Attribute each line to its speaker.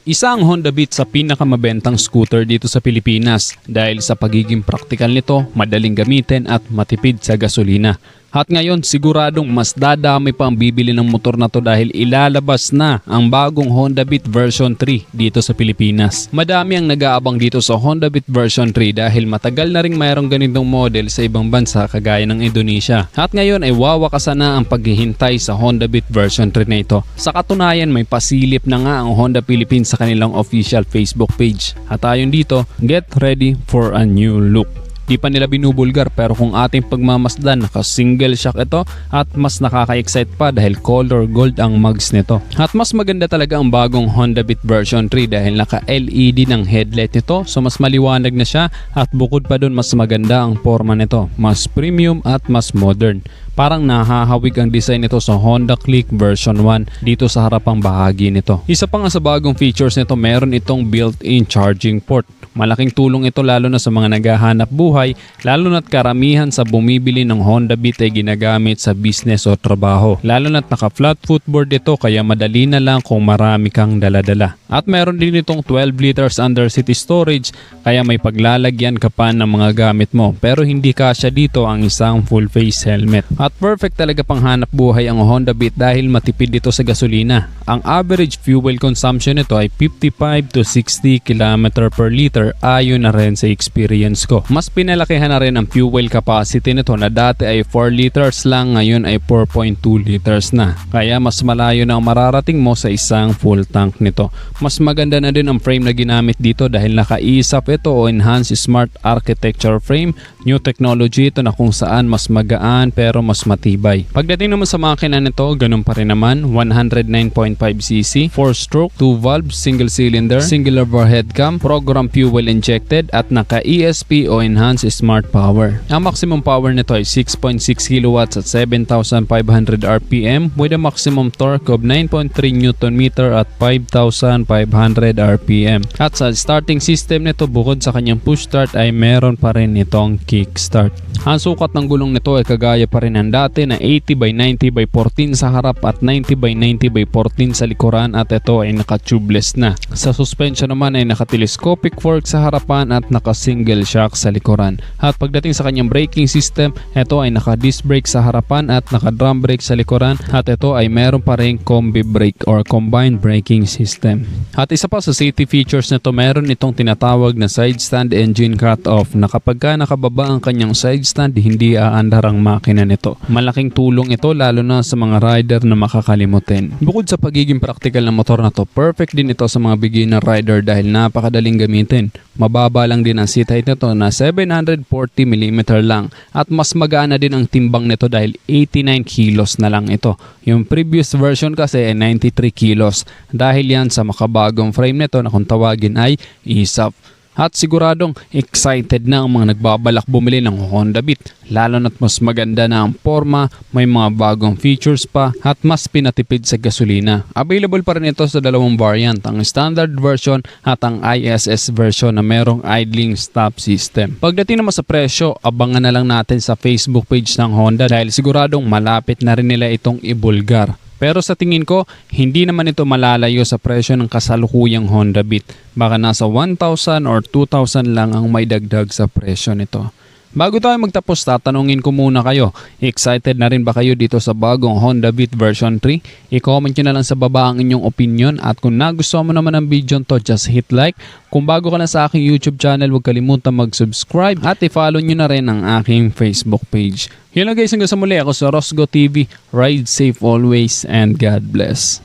Speaker 1: Isa ang Honda Beat sa pinakamabentang scooter dito sa Pilipinas dahil sa pagiging praktikal nito, madaling gamitin at matipid sa gasolina. At ngayon siguradong mas dadami pa ang bibili ng motor na to dahil ilalabas na ang bagong Honda Beat version 3 dito sa Pilipinas. Madami ang nag-aabang dito sa Honda Beat version 3 dahil matagal na ring mayroong ganitong model sa ibang bansa kagaya ng Indonesia. At ngayon ay wawakasan na ang paghihintay sa Honda Beat version 3 na ito. Sa katunayan may pasilip na nga ang Honda Philippines sa kanilang official Facebook page. At ayon dito, get ready for a new look. Di pa nila binubulgar pero kung ating pagmamasdan naka-single shock ito at mas nakaka-excite pa dahil color gold ang mugs nito. At mas maganda talaga ang bagong Honda Beat version 3 dahil naka-LED ng headlight nito so mas maliwanag na siya at bukod pa dun mas maganda ang forma nito. Mas premium at mas modern. Parang nahahawig ang design nito sa Honda Click version 1 dito sa harapang bahagi nito. Isa pa nga sa bagong features nito meron itong built-in charging port. Malaking tulong ito lalo na sa mga naghahanap buhay, lalo na't karamihan sa bumibili ng Honda Beat ay ginagamit sa business o trabaho. Lalo na't naka-flat footboard ito kaya madali na lang kung marami kang daladala. At meron din itong 12 liters underseat storage kaya may paglalagyan ka pa ng mga gamit mo. Pero hindi kasya dito ang isang full face helmet. At perfect talaga pang hanap buhay ang Honda Beat dahil matipid dito sa gasolina. Ang average fuel consumption nito ay 55 to 60 km per liter ayon na rin sa experience ko. Mas pinalakihan na rin ang fuel capacity nito na dati ay 4 liters lang, ngayon ay 4.2 liters na. Kaya mas malayo na ang mararating mo sa isang full tank nito. Mas maganda na din ang frame na ginamit dito dahil naka-ESAP ito o Enhanced Smart Architecture Frame. New technology ito na kung saan mas magaan pero mas matibay. Pagdating naman sa makina nito, ganun pa rin naman. 109.5cc, 4-stroke, 2-valve, single cylinder, single overhead cam, program fuel injected at naka-ESP o Enhanced Smart Power. Ang maximum power nito ay 6.6 kW at 7,500 RPM with a maximum torque of 9.3 Nm at 5,500 RPM. At sa starting system nito bukod sa kanyang push start ay meron pa rin itong kickstart. Ang sukat ng gulong nito ay kagaya pa rin ng dati na 80/90/14 sa harap at 90/90/14 sa likuran at ito ay naka-tubeless na. Sa suspension naman ay naka-telescopic fork sa harapan at naka-single shock sa likuran. At pagdating sa kanyang braking system, ito ay naka-disc brake sa harapan at naka-drum brake sa likuran at ito ay meron pa rin combi brake or combined braking system. At isa pa sa safety features nito, meron itong tinatawag na side stand engine cut-off na kapag nakababa ang kanyang side stand, hindi aandar ang makina nito. Malaking tulong ito lalo na sa mga rider na makakalimutin. Bukod sa pagiging praktikal ng motor na to, perfect din ito sa mga beginner rider dahil napakadaling gamitin. Mababa lang din ang seat height nito na 740mm lang at mas magaan na din ang timbang nito dahil 89 kilos na lang ito. Yung previous version kasi ay 93 kilos dahil yan sa makabagong frame nito na kung tawagin ay ESAP. At siguradong excited na ang mga nagbabalak bumili ng Honda Beat. Lalo na't mas maganda na ang forma, may mga bagong features pa at mas pinatipid sa gasolina. Available pa rin ito sa dalawang variant, ang standard version at ang ISS version na merong idling stop system. Pagdating naman sa presyo, abangan na lang natin sa Facebook page ng Honda dahil siguradong malapit na rin nila itong ibulgar. Pero sa tingin ko, hindi naman ito malalayo sa presyo ng kasalukuyang Honda Beat. Baka nasa 1,000 or 2,000 lang ang may dagdag sa presyo nito. Bago tayo magtapos, tatanungin ko muna kayo, excited na rin ba kayo dito sa bagong Honda Beat version 3? I-comment nyo na lang sa baba ang inyong opinion at kung nagustuhan mo naman ang video to, just hit like. Kung bago ka na sa aking YouTube channel, huwag kalimutan mag-subscribe at i-follow nyo na rin ang aking Facebook page. Yun lang guys, hanggang sa muli, ako sa Rosgo TV. Ride safe always and God bless.